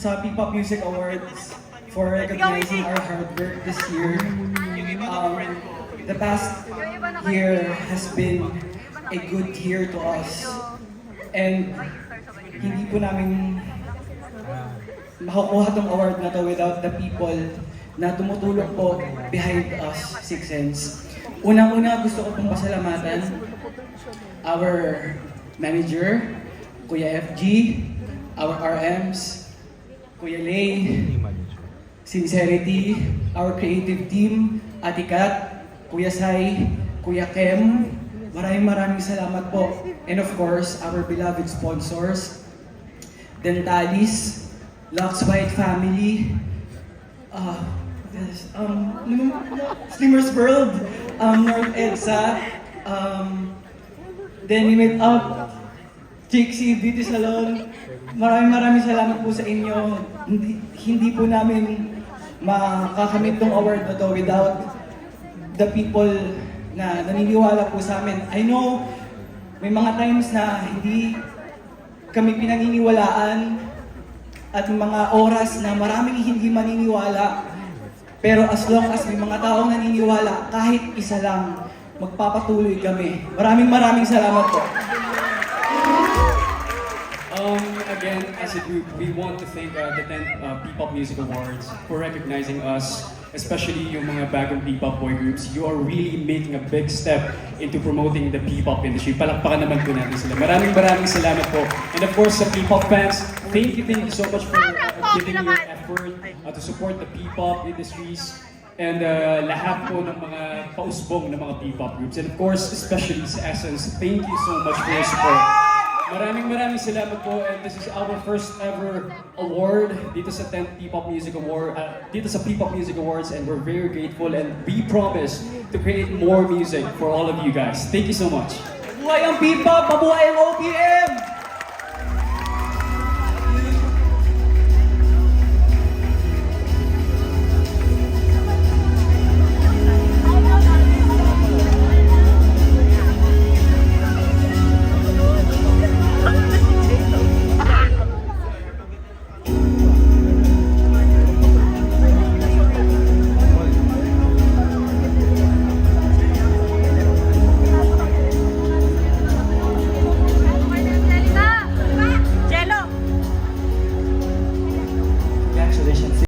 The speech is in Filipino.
sa P-Pop Music Awards for recognizing our hard work this year. The past year has been a good year to us. And hindi po namin makukuha tong award na to without the people na tumutulong po behind us, Six Sense. Unang-una, gusto ko pong pasalamatan our manager, Kuya FG, our RMs, Kuya Lay, Sincerity, our creative team, Ate Kat, Kuya Sai, Kuya Kem. Maraming salamat po. And of course, our beloved sponsors, Dentalis, Lux White Family, Slimmers World, North EDSA, then we met up, Chixie Beauty Salon. Maraming salamat po sa inyo. Hindi po namin makakamit tong award na to without the people na naniniwala po sa amin. I know may mga times na hindi kami pinaniniwalaan at mga oras na maraming hindi maniniwala. Pero as long as may mga taong naniniwala, kahit isa lang, magpapatuloy kami. Maraming salamat po. Again, as a group, we want to thank the 10th P-Pop Music Awards for recognizing us, especially yung mga bagong P-Pop boy groups. You are really making a big step into promoting the P-Pop industry. Palakpakan naman po natin sila. Maraming salamat po. And of course, sa P-Pop fans, thank you so much for giving your effort to support the P-Pop industries and lahat po ng mga pausbong ng mga P-Pop groups. And of course, especially sa Essence, thank you so much for your support. Maraming salamat po, and this is our first ever award dito sa 10th P-Pop Music Award, dito sa P-Pop Music Awards, and we're very grateful and we promise to create more music for all of you guys. Thank you so much. Mabuhay ang P-Pop! Mabuhay ang OPM!